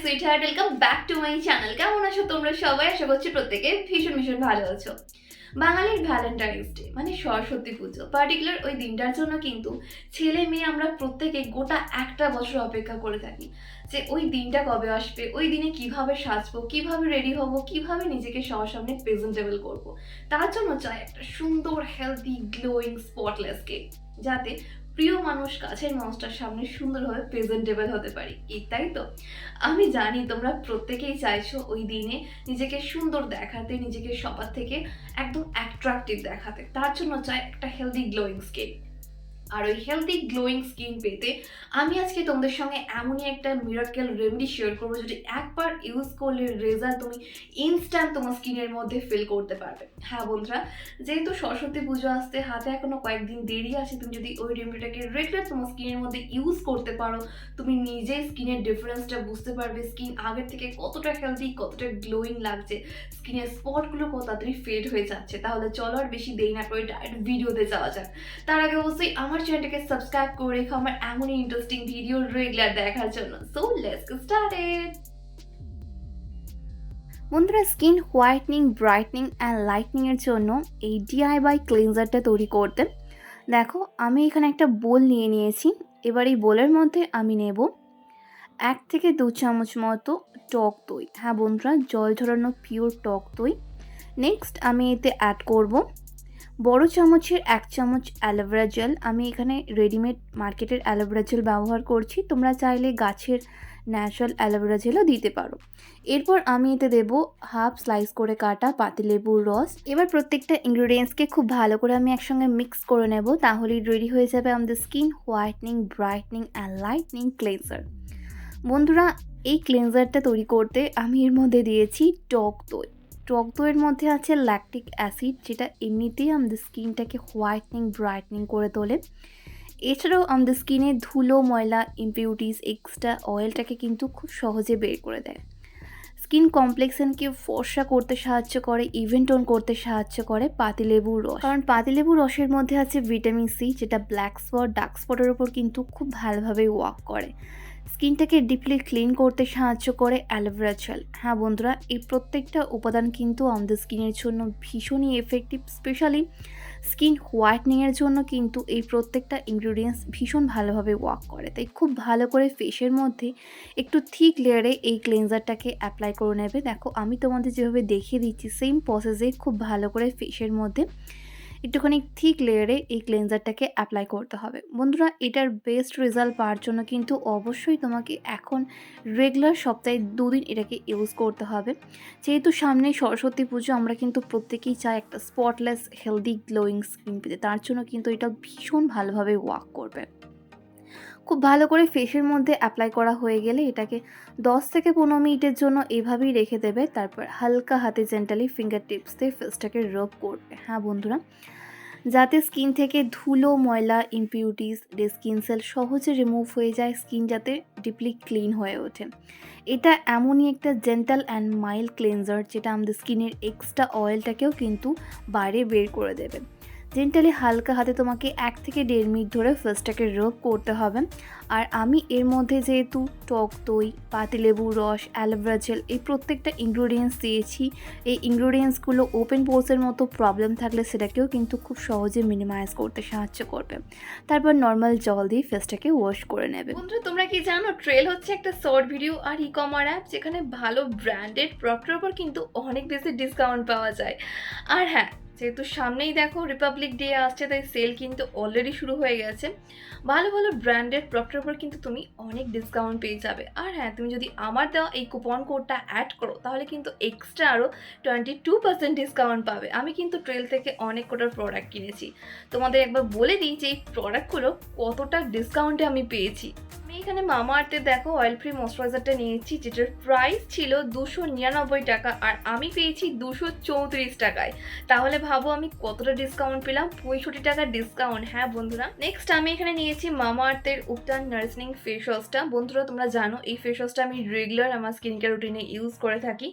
Sweetheart, welcome back to my channel. কেমন আছো তোমরা সবাই? আশা করছি প্রত্যেকে ভীষণ ভীষণ ভালো আছো। বাঙালির ভ্যালেন্টাইন্স ডে মানে সরস্বতী পুজো, পার্টিকুলার ওই দিনটার জন্য কিন্তু ছেলে মেয়ে আমরা প্রত্যেকে গোটা একটা বছর অপেক্ষা করে থাকি যে ওই দিনটা কবে আসবে, ওই দিনে কিভাবে সাজবো, কিভাবে রেডি হব, কিভাবে নিজেকে সবার সামনে প্রেজেন্টেবল করব। তার জন্য চাই একটা সুন্দর হেলদি গ্লোয়িং স্পটলেস কেক, যাতে প্রিয় মানুষ, কাছের মানুষটার সামনে সুন্দরভাবে প্রেজেন্টেবল হতে পারি। তাই তো আমি জানি তোমরা প্রত্যেকেই চাইছো ওই দিনে নিজেকে সুন্দর দেখাতে, নিজেকে সবার থেকে একদম অ্যাট্রাকটিভ দেখাতে। তার জন্য চাই একটা হেলদি গ্লোয়িং স্কিন। আর ওই হেলদি গ্লোয়িং স্কিন পেতে আমি আজকে তোমাদের সঙ্গে এমনই একটা মিরাকেল রেমেডি শেয়ার করবো, যেটি একবার ইউজ করলে রেজাল্ট তুমি ইনস্ট্যান্ট তোমার স্কিনের মধ্যে ফিল করতে পারবে। হ্যাঁ বন্ধুরা, যেহেতু সরস্বতী পুজো আসতে হাতে এখনো কয়েকদিন দেরি আছে, তুমি যদি ওই রেমেডিটাকে রেগুলার তোমার স্কিনের মধ্যে ইউজ করতে পারো, তুমি নিজেই স্কিনের ডিফারেন্সটা বুঝতে পারবে। স্কিন আগের থেকে কতটা হেলদি, কতটা গ্লোয়িং লাগছে, স্কিনের স্পটগুলো কত তাড়াতাড়ি ফেড হয়ে যাচ্ছে। তাহলে চলো আর বেশি দেরি না করে ডাইরেক্ট ভিডিওতে যাওয়া যাক। তার আগে অবশ্যই আমার চ্যানেলটাকে সাবস্ক্রাইব করে রেখো আমার এমনই ইন্টারেস্টিং ভিডিও রেগুলার দেখার জন্য। So let's get started. বন্ধুরা, skin whitening, brightening and lightening এর জন্য এই ডিআইওয়াই ক্লিনজারটা তৈরি করতে দেখো আমি এখানে একটা বোল নিয়ে নিয়েছি। এবার এই বোলের মধ্যে আমি নেব 1 থেকে 2 চামচ মতো টক দই। হ্যাঁ বন্ধুরা, জল ঝরানো পিওর টক দই। নেক্সট আমি এতে অ্যাড করব বড় চামচের 1 চামচ অ্যালোভেরা জেল। আমি এখানে রেডিমেড মার্কেটের অ্যালোভেরা জেল ব্যবহার করছি, তোমরা চাইলে গাছের ন্যাচারাল অ্যালোভেরা জেলও দিতে পারো। এরপর আমি এতে দেবো হাফ স্লাইস করে কাটা পাতিলেবুর রস। এবার প্রত্যেকটা ইনগ্রিডিয়েন্টসকে খুব ভালো করে আমি একসঙ্গে মিক্স করে নেব, তাহলেই রেডি হয়ে যাবে আমাদের skin whitening, brightening and lightning cleanser. বন্ধুরা, এই ক্লেন্সারটা তৈরি করতে আমি এর মধ্যে দিয়েছি টক দই। টক দইয়ের মধ্যে আছে ল্যাকটিক অ্যাসিড, যেটা এমনিতেই আমাদের স্কিনটাকে হোয়াইটনিং, ব্রাইটনিং করে তোলে। এছাড়াও আমাদের স্কিনে ধুলো, ময়লা, ইমপিউরিটিস, এক্সট্রা অয়েলটাকে কিন্তু খুব সহজে বের করে দেয়। স্কিন কমপ্লেক্সনকে ফর্সা করতে সাহায্য করে, ইভেন টোন করতে সাহায্য করে পাতিলেবুর রস। কারণ পাতিলেবুর রসের মধ্যে আছে ভিটামিন সি, যেটা ব্ল্যাক স্পট, ডার্ক স্পটের ওপর কিন্তু খুব ভালোভাবে ওয়ার্ক করে। স্কিনটাকে ডিপলি ক্লিন করতে সাহায্য করে অ্যালোভেরা জেল। হ্যাঁ বন্ধুরা, এই প্রত্যেকটা উপাদান কিন্তু আমাদের স্কিনের জন্য ভীষণই এফেক্টিভ। স্পেশালি স্কিন হোয়াইটনিংয়ের জন্য কিন্তু এই প্রত্যেকটা ইনগ্রিডিয়েন্টস ভীষণ ভালোভাবে ওয়ার্ক করে। তাই খুব ভালো করে ফেসের মধ্যে একটু থিক লেয়ারে এই ক্লিনজারটাকে অ্যাপ্লাই করে নেবে। দেখো আমি তোমাদের যেভাবে দেখিয়ে দিচ্ছি, সেম প্রসেসে খুব ভালো করে ফেসের মধ্যে একটুখানি থিক লেয়ারে এই ক্লেন্সারটাকে অ্যাপ্লাই করতে হবে। বন্ধুরা, এটার বেস্ট রেজাল্ট পাওয়ার জন্য কিন্তু অবশ্যই তোমাকে এখন রেগুলার সপ্তাহে 2 দিন এটাকে ইউজ করতে হবে। যেহেতু সামনে সরস্বতী পুজো, আমরা কিন্তু প্রত্যেকেই চাই একটা স্পটলেস হেলদি গ্লোয়িং স্কিন পেতে। তার জন্য কিন্তু এটা ভীষণ ভালোভাবে ওয়ার্ক করবে। খুব ভালো করে ফেসের মধ্যে অ্যাপ্লাই করা হয়ে গেলে এটাকে 10 থেকে 15 মিনিটের জন্য এভাবেই রেখে দেবে। তারপর হালকা হাতে জেন্টালি ফিঙ্গার টিপস দিয়ে ফেসটাকে রাব করবে। হ্যাঁ বন্ধুরা, যাতে স্কিন থেকে ধুলো, ময়লা, ইমপিউরিটিস, ডেড স্কিন সেল সহজে রিমুভ হয়ে যায়, স্কিন যাতে ডিপলি ক্লিন হয়ে ওঠে। এটা এমনই একটা জেন্টাল অ্যান্ড মাইল্ড ক্লিনজার, যেটা আমাদের স্কিনের এক্সট্রা অয়েলটাকেও কিন্তু বাইরে বের করে দেবে। জেন্টালি হালকা হাতে তোমাকে 1 থেকে 1.5 মিনিট ধরে ফেসটাকে রাব করতে হবে। আর আমি এর মধ্যে যেহেতু টক দই, পাতিলেবুর রস, অ্যালোভেরা জেল এই প্রত্যেকটা ইনগ্রিডিয়েন্টস দিয়েছি, এই ইনগ্রিডিয়েন্টসগুলো ওপেন পোর্সের মতো প্রবলেম থাকলে সেটাকেও কিন্তু খুব সহজে মিনিমাইজ করতে সাহায্য করবে। তারপর নর্মাল জল দিয়ে ফেসটাকে ওয়াশ করে নেবে। বন্ধুরা, তোমরা কি জানো ট্রেল হচ্ছে একটা শর্ট ভিডিও আর ই-কমার্স অ্যাপ, যেখানে ভালো ব্র্যান্ডেড প্রোডাক্টের উপর কিন্তু অনেক বেশি ডিসকাউন্ট পাওয়া যায়। আর হ্যাঁ, যেহেতু সামনেই দেখো রিপাবলিক ডে আসছে, তাই সেল কিন্তু অলরেডি শুরু হয়ে গেছে। ভালো ভালো ব্র্যান্ডেড প্রোডাক্টের উপর কিন্তু তুমি অনেক ডিসকাউন্ট পেয়ে যাবে। আর হ্যাঁ, তুমি যদি আমার দেওয়া এই কুপন কোডটা অ্যাড করো, তাহলে কিন্তু এক্সট্রা আরও 22% ডিসকাউন্ট পাবে। আমি কিন্তু ট্রেল থেকে অনেক কটার প্রোডাক্ট কিনেছি, তোমাদের একবার বলে দিই যে এই প্রোডাক্টগুলো কতটা ডিসকাউন্টে আমি পেয়েছি। আমি এখানে মামা আর্থের দেখো অয়েল ফ্রি ময়শ্চারাইজারটা নিয়েছি, যেটার প্রাইস ছিল 299 টাকা, আর আমি পেয়েছি 234 টাকায়। তাহলে ভাবো আমি কতটা ডিসকাউন্ট পেলাম, 65 টাকার ডিসকাউন্ট। হ্যাঁ বন্ধুরা, নেক্সট আমি এখানে নিয়েছি মামা আর্থের উপটান নারিশিং ফেস ওয়াশটা। বন্ধুরা, তোমরা জানো এই ফেস ওয়াশটা আমি রেগুলার আমার স্কিন কেয়ার রুটিনে ইউজ করে থাকি।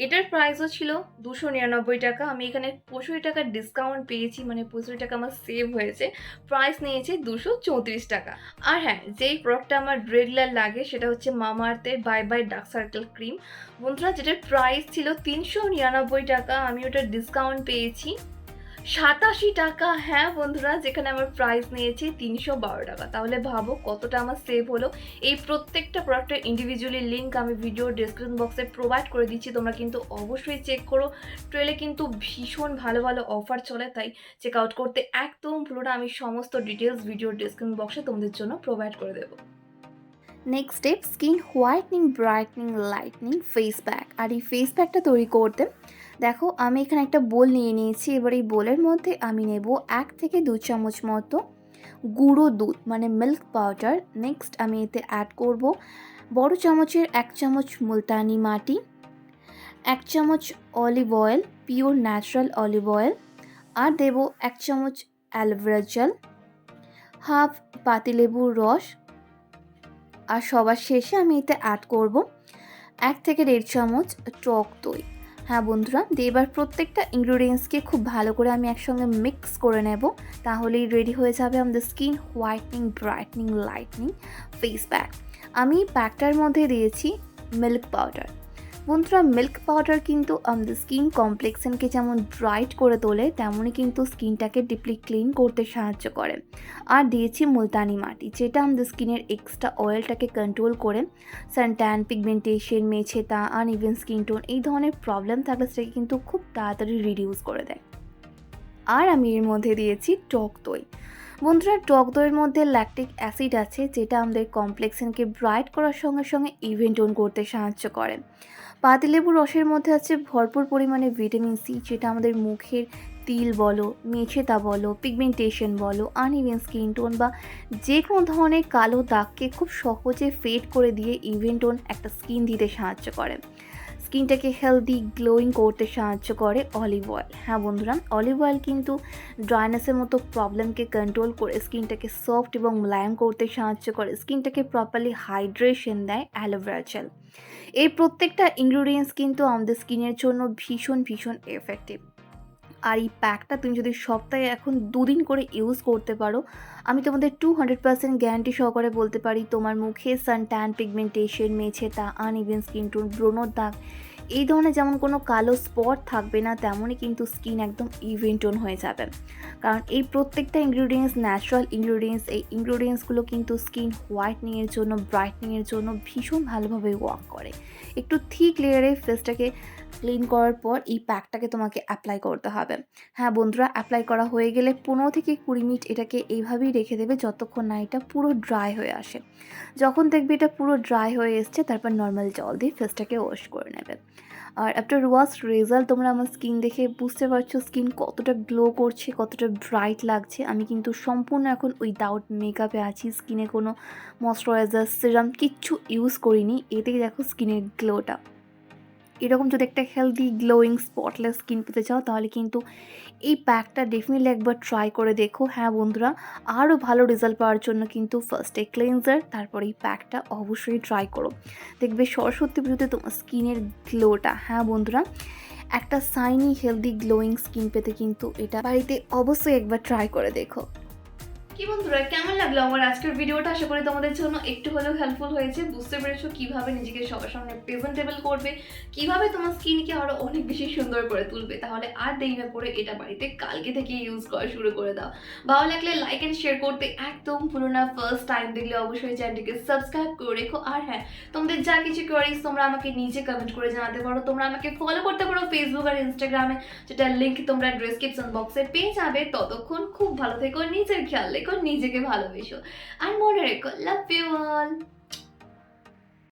এটার প্রাইসও ছিল 299 টাকা। আমি এখানে 65 টাকার ডিসকাউন্ট পেয়েছি, মানে 65 টাকা আমার সেভ হয়েছে। প্রাইস নিয়েছে 234 টাকা। আর হ্যাঁ, যেই প্রোডাক্টটা আমার রেগুলার লাগে, সেটা হচ্ছে মামা আর্থের bye bye dark circle cream. বন্ধুরা, যেটার প্রাইস ছিল ৩৯৯ টাকা, আমি ওটার ডিসকাউন্ট পেয়েছি ৮৭ টাকা। হ্যাঁ বন্ধুরা, যেখানে আমার প্রাইস নিয়েছি ৩১২ টাকা। তাহলে ভাবো কতটা আমার সেভ হলো। এই প্রত্যেকটা প্রোডাক্টের ইন্ডিভিজুয়ালি লিঙ্ক আমি ভিডিও ডেসক্রিপশন বক্সে প্রোভাইড করে দিচ্ছি, তোমরা কিন্তু অবশ্যই চেক করো। ট্রেলে কিন্তু ভীষণ ভালো ভালো অফার চলে, তাই চেক আউট করতে একদম ভুলো না। আমি সমস্ত ডিটেলস ভিডিও ডেসক্রিপশন বক্সে তোমাদের জন্য প্রোভাইড করে দেবো। Next step, skin whitening, brightening, lightening face pack. আর এই ফেস প্যাকটা তৈরি করতে দেখো আমি এখানে একটা বোল নিয়ে নিয়েছি। এবার এই বোলের মধ্যে আমি নেব 1 থেকে 2 চামচ মতো গুঁড়ো দুধ মানে মিল্ক পাউডার। নেক্সট আমি এতে অ্যাড করব বড় চামচের 1 চামচ মুলতানি মাটি, 1 চামচ olive oil, pure natural olive oil, আর দেব 1 চামচ অ্যালোভেরা জেল, হাফ পাতিলেবুর রস, আর সবার শেষে আমি এতে অ্যাড করব 1 থেকে 1.5 চামচ টক দই। হ্যাঁ বন্ধুরা, এবার প্রত্যেকটা ইনগ্রিডিয়েন্টসকে খুব ভালো করে আমি একসঙ্গে মিক্স করে নেব, তাহলেই রেডি হয়ে যাবে আমাদের skin whitening, brightening, lightening face pack. আমি প্যাকটার মধ্যে দিয়েছি মিল্ক পাউডার। বন্ধুরা, মিল্ক পাউডার কিন্তু আমাদের স্কিন কমপ্লেক্সনকে যেমন ব্রাইট করে তোলে, তেমনই কিন্তু স্কিনটাকে ডিপলি ক্লিন করতে সাহায্য করে। আর দিয়েছি মুলতানি মাটি, যেটা আমাদের স্কিনের এক্সট্রা অয়েলটাকে কন্ট্রোল করে সানট্যান, পিগমেন্টেশন, মেছেতা, আনইভেন স্কিন টোন এই ধরনের প্রবলেম থাকলে সেটাকে কিন্তু খুব তাড়াতাড়ি রিডিউস করে দেয়। আর আমি এর মধ্যে দিয়েছি টক দই। বন্ধুরা, টক দইয়ের মধ্যে ল্যাকটিক অ্যাসিড আছে, যেটা আমাদের কমপ্লেক্সনকে ব্রাইট করার সঙ্গে সঙ্গে ইভেন টোন করতে সাহায্য করে। পাতিলেবুর রসের মধ্যে আছে ভরপুর পরিমাণে ভিটামিন সি, যেটা আমাদের মুখের তিল বলো, মেছেতা বলো, পিগমেন্টেশন বলো, আনইভেন স্কিন টোন বা যে কোনো ধরনের কালো দাগকে খুব সহজে ফেড করে দিয়ে ইভেন টোন একটা স্কিন দিতে সাহায্য করে। স্কিনটাকে হেলদি গ্লোয়িং করতে সাহায্য করে অলিভ অয়েল। হ্যাঁ বন্ধুরা, অলিভ অয়েল কিন্তু ড্রাইনেসের মতো প্রবলেমকে কন্ট্রোল করে স্কিনটাকে সফট এবং মোলায়েম করতে সাহায্য করে, স্কিনটাকে প্রপারলি হাইড্রেশন দেয় অ্যালোভেরা জেল। এই প্রত্যেকটা ইনগ্রিডিয়েন্টস কিন্তু আমাদের স্কিনের জন্য ভীষণ ভীষণ এফেক্টিভ। আর এই প্যাকটা তুমি যদি সপ্তাহে এখন 2 দিন করে ইউজ করতে পারো, আমি তোমাদের 200% গ্যারান্টি সহকারে বলতে পারি তোমার মুখে সানট্যান, পিগমেন্টেশন, মেছেতা, আনইভেন স্কিন টোন, ব্রণর দাগ এই ধরনের যেমন কোনো কালো স্পট থাকবে না, তেমনই কিন্তু স্কিন একদম ইভেন টোন হয়ে যাবে। কারণ এই প্রত্যেকটা ইনগ্রিডিয়েন্টস ন্যাচারাল ইনগ্রিডিয়েন্টস, এই ইনগ্রিডিয়েন্টসগুলো কিন্তু স্কিন হোয়াইটনিংয়ের জন্য, ব্রাইটনিংয়ের জন্য ভীষণ ভালোভাবে ওয়ার্ক করে। একটু থিক লেয়ারে ফেসটাকে ক্লিন করার পর এই প্যাকটাকে তোমাকে অ্যাপ্লাই করতে হবে। হ্যাঁ বন্ধুরা, অ্যাপ্লাই করা হয়ে গেলে 15 থেকে 20 মিনিট এটাকে এইভাবেই রেখে দেবে, যতক্ষণ না এটা পুরো ড্রাই হয়ে আসে। যখন দেখবে এটা পুরো ড্রাই হয়ে এসছে, তারপর নর্মাল জল দিয়ে ফেসটাকে ওয়াশ করে নেবে। আর আফটার ওয়াশ রেজাল্ট তোমরা আমার স্কিন দেখে বুঝতে পারছো স্কিন কতটা গ্লো করছে, কতটা ব্রাইট লাগছে। আমি কিন্তু সম্পূর্ণ এখন উইদাউট মেকআপে আছি, স্কিনে কোনো ময়শ্চারাইজার, সিরাম কিচ্ছু ইউজ করিনি। এতেই দেখো স্কিনের গ্লোটা। এরকম যদি একটা হেলদি গ্লোয়িং স্পটলেস স্কিন পেতে চাও, তাহলে কিন্তু এই প্যাকটা ডেফিনেটলি একবার ট্রাই করে দেখো। হ্যাঁ বন্ধুরা, আরও ভালো রেজাল্ট পাওয়ার জন্য কিন্তু ফার্স্টে ক্লিনজার, তারপর এই প্যাকটা অবশ্যই ট্রাই করো। দেখবে সরস্বতী পুজোতে তোমার স্কিনের গ্লোটা। হ্যাঁ বন্ধুরা, একটা সাইনি হেলদি গ্লোয়িং স্কিন পেতে কিন্তু এটা বাড়িতে অবশ্যই একবার ট্রাই করে দেখো। কি বন্ধুরা, কেমন লাগলো আমার আজকের ভিডিওটা? আশা করি তোমাদের জন্য একটু হলেও হেল্পফুল হয়েছে। বুঝতে পেরেছো কিভাবে নিজেকে সবার সামনে প্রেজেন্টেবল করবে, কিভাবে তোমার স্কিনকে আরো অনেক বেশি সুন্দর করে তুলবে। তাহলে আর দেরি না করে এটা বাড়িতে কালকে থেকে ইউজ করা শুরু করে দাও। ভালো লাগলে লাইক এন্ড শেয়ার করতে একদম ভুলো না। ফার্স্ট টাইম দেখলে অবশ্যই চ্যানেলটিকে সাবস্ক্রাইব করে রেখো। আর হ্যাঁ, তোমাদের যা কিছু কোয়ারিজ তোমরা আমাকে নিচে কমেন্ট করে জানাতে পারো। তোমরা আমাকে ফলো করতে পারো ফেসবুক আর ইনস্টাগ্রামে, যেটা লিঙ্ক তোমরা ডেসক্রিপশন বক্সে পেয়ে যাবে। ততক্ষণ খুব ভালো থেকো, নিজের খেয়াল রেখো, নিজেকে ভালোবেসো, আর মনে রেখো, লাভ ইউ অল।